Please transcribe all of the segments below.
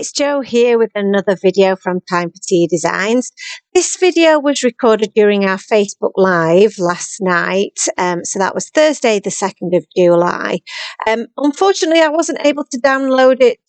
it's Jo here with another video from Time for Tea Designs. This video was recorded during our Facebook Live last night, so that was Thursday the 2nd of July. Unfortunately, I wasn't able to download it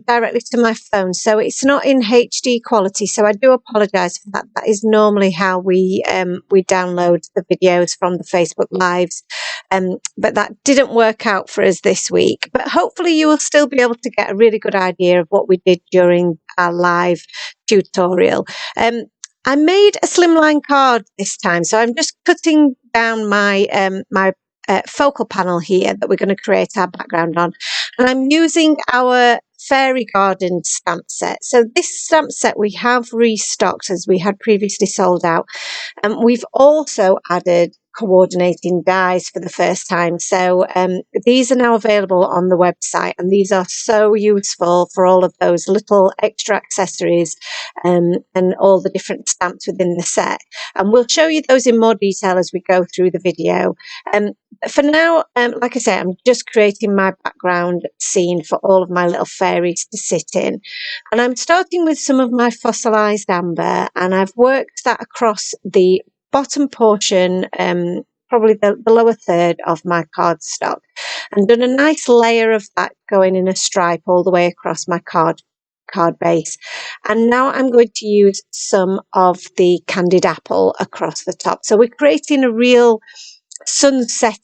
directly to my phone, so it's not in HD quality, so I do apologise for that. That is normally how we download the videos from the Facebook Lives, but that didn't work out for us this week. But hopefully you will still be able to get a really good idea of what we did during our live tutorial. I made a slimline card this time, so I'm just cutting down my focal panel here that we're going to create our background on, and I'm using our Fairy Garden stamp set. So this stamp set we have restocked as we had previously sold out, and we've also added coordinating dies for the first time. So these are now available on the website, and these are so useful for all of those little extra accessories and all the different stamps within the set. And we'll show you those in more detail as we go through the video. For now, like I say, I'm just creating my background scene for all of my little fairies to sit in. And I'm starting with some of my fossilized amber, and I've worked that across the bottom portion, probably the lower third of my cardstock, and done a nice layer of that going in a stripe all the way across my card base. And now I'm going to use some of the candied apple across the top. So we're creating a real sunset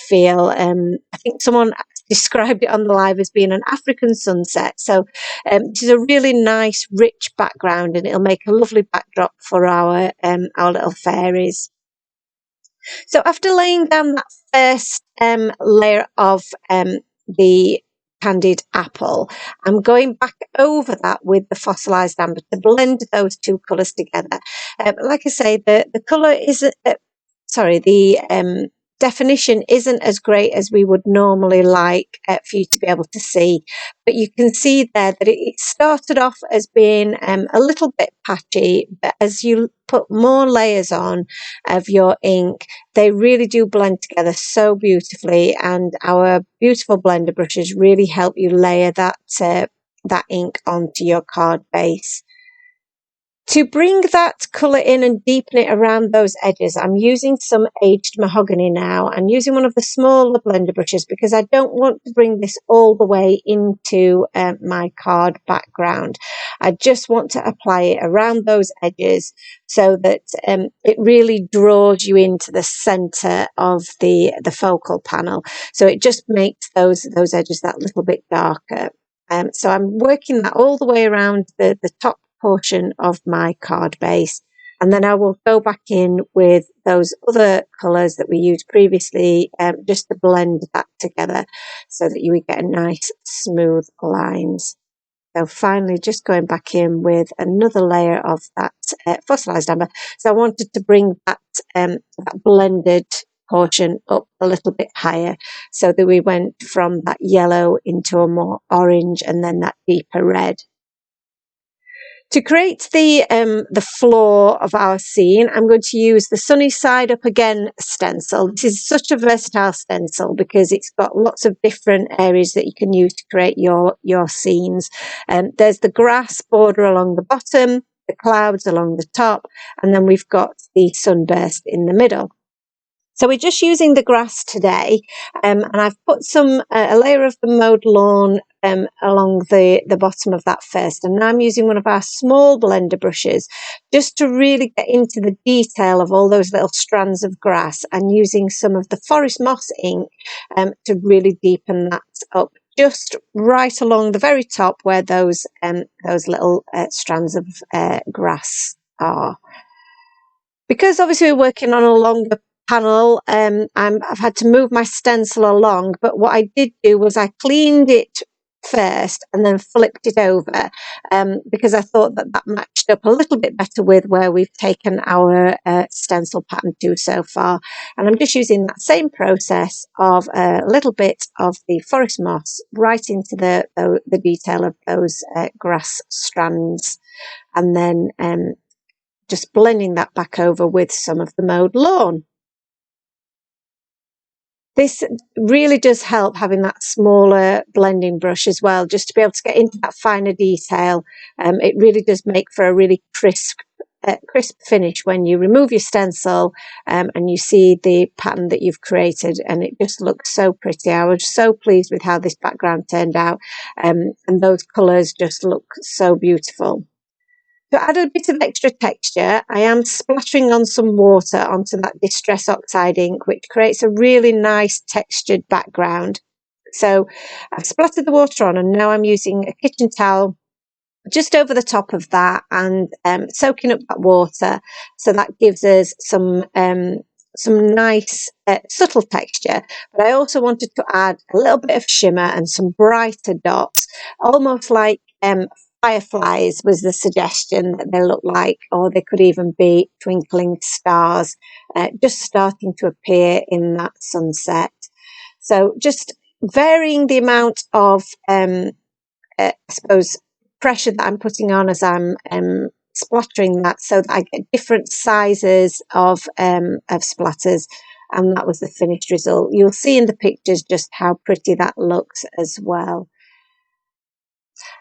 feel. I think someone described it on the live as being an African sunset. So this is a really nice, rich background, and it'll make a lovely backdrop for our little fairies. So after laying down that first layer of the candied apple, I'm going back over that with the fossilized amber to blend those two colours together. Like I say, the colour isn't. The definition isn't as great as we would normally like for you to be able to see, but you can see there that it started off as being a little bit patchy, but as you put more layers on of your ink, they really do blend together so beautifully, and our beautiful blender brushes really help you layer that ink onto your card base. To bring that colour in and deepen it around those edges, I'm using some aged mahogany now. I'm using one of the smaller blender brushes because I don't want to bring this all the way into my card background. I just want to apply it around those edges so that it really draws you into the centre of the focal panel. So it just makes those edges that little bit darker. So I'm working that all the way around the top portion of my card base, and then I will go back in with those other colours that we used previously, just to blend that together so that you would get a nice smooth lines. So finally just going back in with another layer of that fossilized amber. So I wanted to bring that blended portion up a little bit higher so that we went from that yellow into a more orange and then that deeper red. To create the floor of our scene, I'm going to use the Sunny Side Up Again stencil. This is such a versatile stencil because it's got lots of different areas that you can use to create your scenes. There's the grass border along the bottom, the clouds along the top, and then we've got the sunburst in the middle. So we're just using the grass today, and I've put a layer of the mowed lawn along the bottom of that first, and now I'm using one of our small blender brushes just to really get into the detail of all those little strands of grass, and using some of the forest moss ink to really deepen that up just right along the very top where those little strands of grass are. Because obviously we're working on a longer panel, I've had to move my stencil along, but what I did do was I cleaned it first and then flipped it over because I thought that matched up a little bit better with where we've taken our stencil pattern to so far. And I'm just using that same process of a little bit of the forest moss right into the detail of those grass strands, and then just blending that back over with some of the mowed lawn. This really does help having that smaller blending brush as well, just to be able to get into that finer detail. It really does make for a really crisp finish when you remove your stencil and you see the pattern that you've created, and it just looks so pretty. I was so pleased with how this background turned out, and those colours just look so beautiful. To add a bit of extra texture, I am splattering on some water onto that Distress Oxide ink, which creates a really nice textured background. So I've splattered the water on, and now I'm using a kitchen towel just over the top of that and soaking up that water. So that gives us some nice subtle texture. But I also wanted to add a little bit of shimmer and some brighter dots, almost like fireflies was the suggestion that they look like, or they could even be twinkling stars just starting to appear in that sunset. So just varying the amount of, I suppose, pressure that I'm putting on as I'm splattering that, so that I get different sizes of splatters, and that was the finished result. You'll see in the pictures just how pretty that looks as well.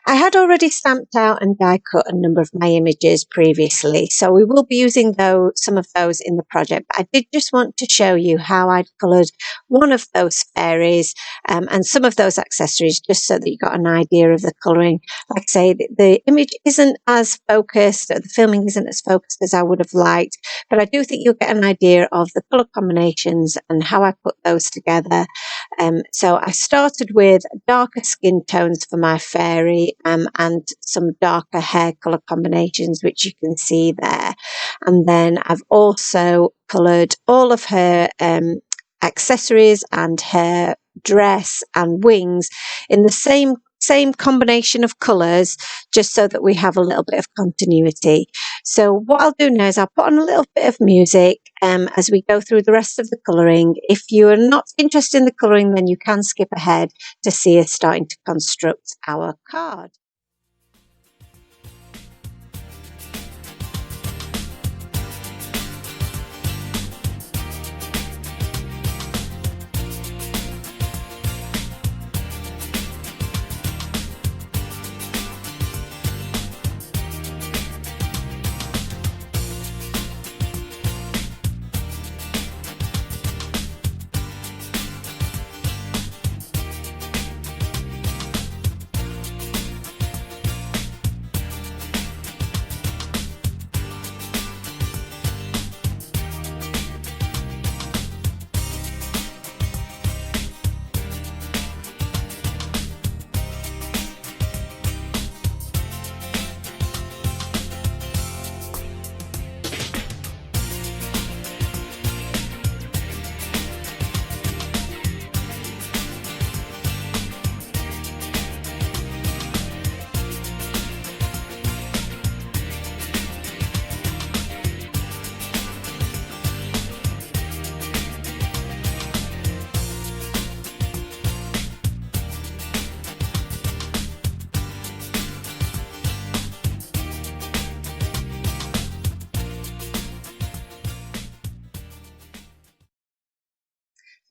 I had already stamped out and die cut a number of my images previously, so we will be using some of those in the project. But I did just want to show you how I'd coloured one of those fairies and some of those accessories, just so that you got an idea of the colouring. Like I say, the image isn't as focused, the filming isn't as focused as I would have liked, but I do think you'll get an idea of the colour combinations and how I put those together. So I started with darker skin tones for my fairy and some darker hair colour combinations, which you can see there. And then I've also coloured all of her accessories and her dress and wings in the same combination of colours, just so that we have a little bit of continuity. So what I'll do now is I'll put on a little bit of music as we go through the rest of the colouring. If you are not interested in the colouring, then you can skip ahead to see us starting to construct our card.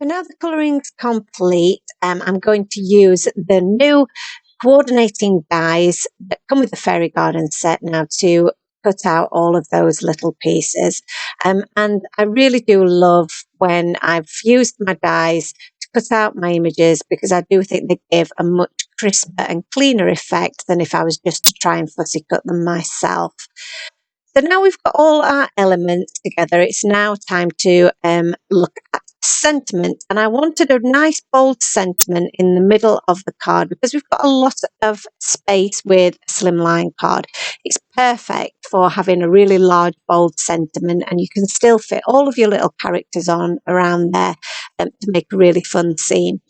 So now the colouring's complete, I'm going to use the new coordinating dies that come with the Fairy Garden set now to cut out all of those little pieces. And I really do love when I've used my dies to cut out my images, because I do think they give a much crisper and cleaner effect than if I was just to try and fussy cut them myself. So now we've got all our elements together, it's now time to look at sentiment. And I wanted a nice bold sentiment in the middle of the card, because we've got a lot of space with a slimline card. It's perfect for having a really large bold sentiment, and you can still fit all of your little characters on around there to make a really fun scene.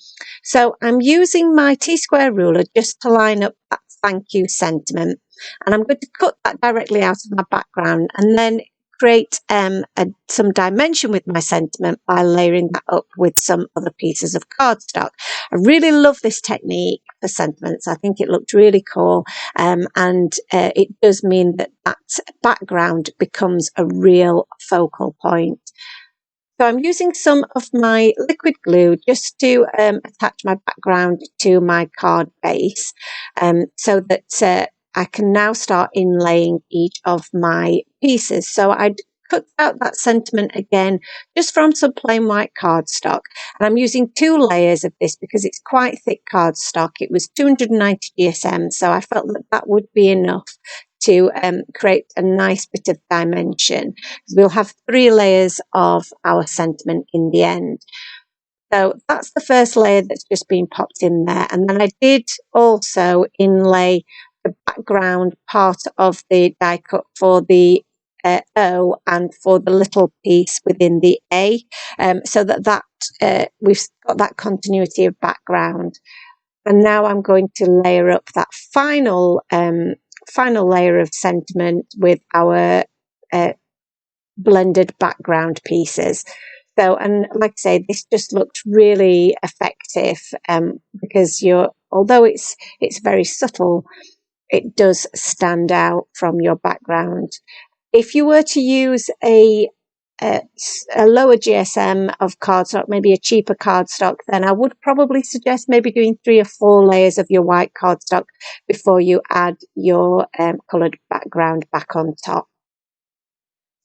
So I'm using my T-square ruler just to line up that thank you sentiment, and I'm going to cut that directly out of my background and then create some dimension with my sentiment by layering that up with some other pieces of cardstock. I really love this technique for sentiments. I think it looked really cool, and it does mean that that background becomes a real focal point. So I'm using some of my liquid glue just to attach my background to my card base, so that I can now start inlaying each of my pieces. So I cut out that sentiment again just from some plain white cardstock, and I'm using 2 layers of this because it's quite thick cardstock. It was 290 GSM, so I felt that that would be enough to create a nice bit of dimension. We'll have 3 layers of our sentiment in the end. So that's the first layer that's just been popped in there. And then I did also inlay the background part of the die cut for the O and for the little piece within the A, so that we've got that continuity of background. And now I'm going to layer up that final layer of sentiment with our blended background pieces. So, and like I say, this just looked really effective, because although it's very subtle, it does stand out from your background. If you were to use a lower GSM of cardstock, maybe a cheaper cardstock, then I would probably suggest maybe doing 3 or 4 layers of your white cardstock before you add your coloured background back on top.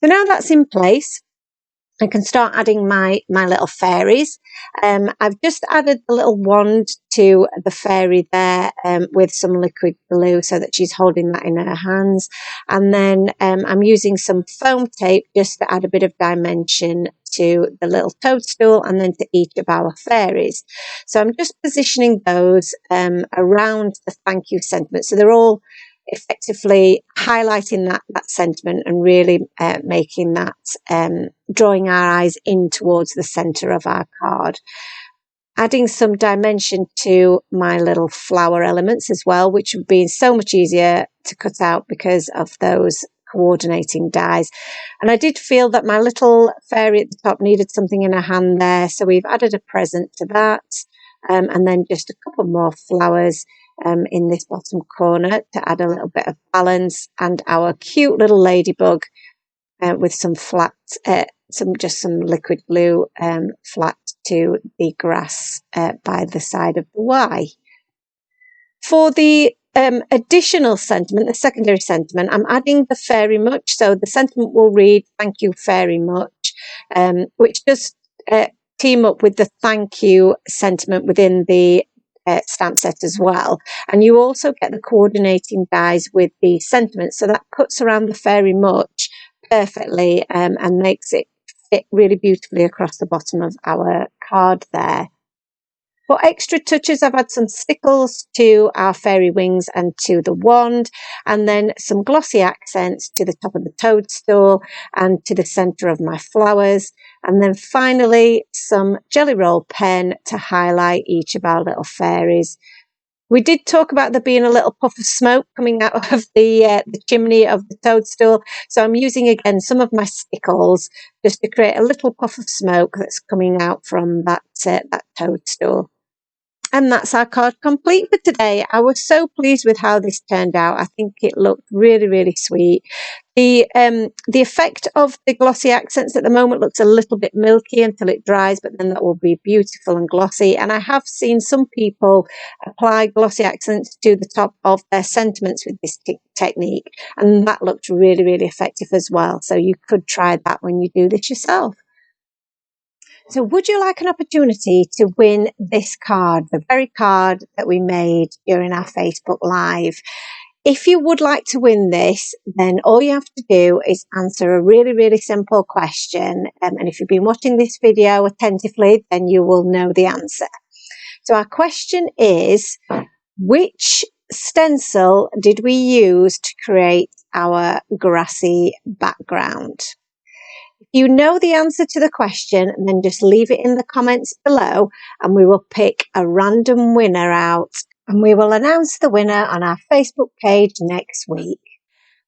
So now that's in place, I can start adding my little fairies. I've just added the little wand to the fairy there, with some liquid glue so that she's holding that in her hands. And then I'm using some foam tape just to add a bit of dimension to the little toadstool and then to each of our fairies. So I'm just positioning those around the thank you sentiment. So they're all effectively highlighting that sentiment and really making that, drawing our eyes in towards the centre of our card. Adding some dimension to my little flower elements as well, which have been so much easier to cut out because of those coordinating dies. And I did feel that my little fairy at the top needed something in her hand there, so we've added a present to that, and then just a couple more flowers in this bottom corner to add a little bit of balance, and our cute little ladybug with some flat, some liquid glue flat to the grass by the side of the Y. For the additional sentiment, the secondary sentiment, I'm adding the very much. So the sentiment will read, "Thank you very much," which does team up with the thank you sentiment within the stamp set as well. And you also get the coordinating dies with the sentiment. So that cuts around the very much perfectly, and makes it fit really beautifully across the bottom of our card there. For extra touches, I've had some stickles to our fairy wings and to the wand, and then some glossy accents to the top of the toadstool and to the centre of my flowers. And then finally, some jelly roll pen to highlight each of our little fairies. We did talk about there being a little puff of smoke coming out of the chimney of the toadstool. So I'm using again some of my stickles just to create a little puff of smoke that's coming out from that toadstool. And that's our card complete for today. I was so pleased with how this turned out. I think it looked really, really sweet. The effect of the glossy accents at the moment looks a little bit milky until it dries, but then that will be beautiful and glossy. And I have seen some people apply glossy accents to the top of their sentiments with this technique, and that looked really, really effective as well. So you could try that when you do this yourself. So would you like an opportunity to win this card, the very card that we made during our Facebook Live? If you would like to win this, then all you have to do is answer a really, really simple question. And if you've been watching this video attentively, then you will know the answer. So our question is, which stencil did we use to create our grassy background? If you know the answer to the question, then just leave it in the comments below and we will pick a random winner out and we will announce the winner on our Facebook page next week.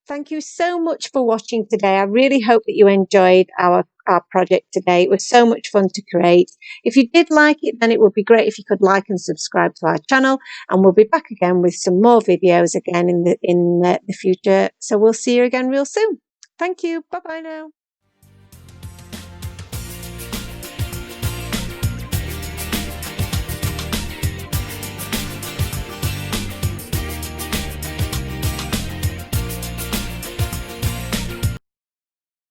Thank you so much for watching today. I really hope that you enjoyed our project today. It was so much fun to create. If you did like it, then it would be great if you could like and subscribe to our channel, and we'll be back again with some more videos again in the future. So we'll see you again real soon. Thank you. Bye bye now.